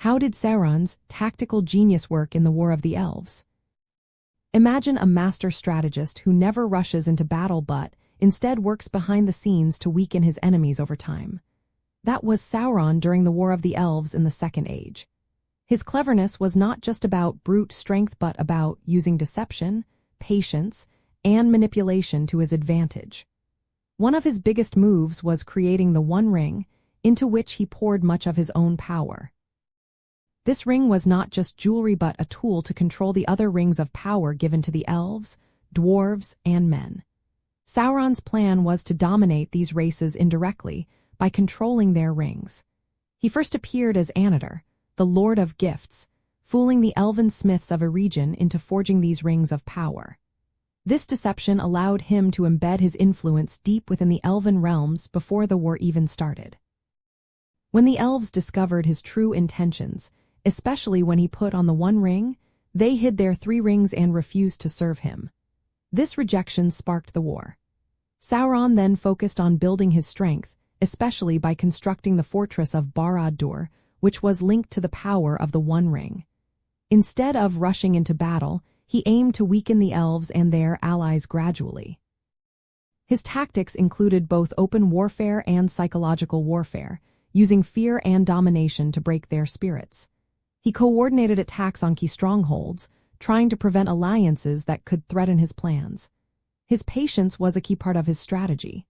How did Sauron's tactical genius work in the War of the Elves? Imagine a master strategist who never rushes into battle but instead works behind the scenes to weaken his enemies over time. That was Sauron during the War of the Elves in the Second Age. His cleverness was not just about brute strength but about using deception, patience, and manipulation to his advantage. One of his biggest moves was creating the One Ring, into which he poured much of his own power. This ring was not just jewelry but a tool to control the other rings of power given to the elves, dwarves, and men. Sauron's plan was to dominate these races indirectly by controlling their rings. He first appeared as Annatar, the Lord of Gifts, fooling the elven smiths of a region into forging these rings of power. This deception allowed him to embed his influence deep within the elven realms before the war even started. When the elves discovered his true intentions, especially when he put on the One Ring, they hid their 3 rings and refused to serve him. This rejection sparked the war. Sauron then focused on building his strength, especially by constructing the fortress of Barad-dûr, which was linked to the power of the One Ring. Instead of rushing into battle, he aimed to weaken the elves and their allies gradually. His tactics included both open warfare and psychological warfare, using fear and domination to break their spirits. He coordinated attacks on key strongholds, trying to prevent alliances that could threaten his plans. His patience was a key part of his strategy.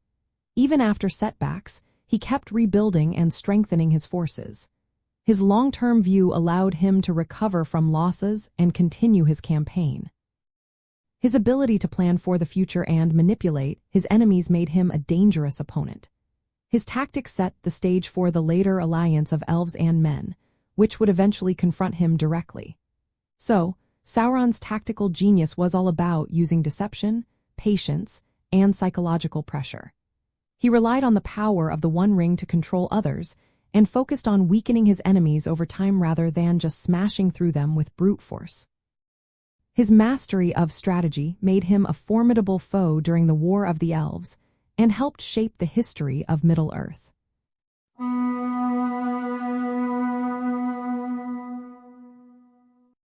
Even after setbacks, he kept rebuilding and strengthening his forces. His long-term view allowed him to recover from losses and continue his campaign. His ability to plan for the future and manipulate his enemies made him a dangerous opponent. His tactics set the stage for the later alliance of elves and men, which would eventually confront him directly. So, Sauron's tactical genius was all about using deception, patience, and psychological pressure. He relied on the power of the One Ring to control others, and focused on weakening his enemies over time rather than just smashing through them with brute force. His mastery of strategy made him a formidable foe during the War of the Elves, and helped shape the history of Middle-earth.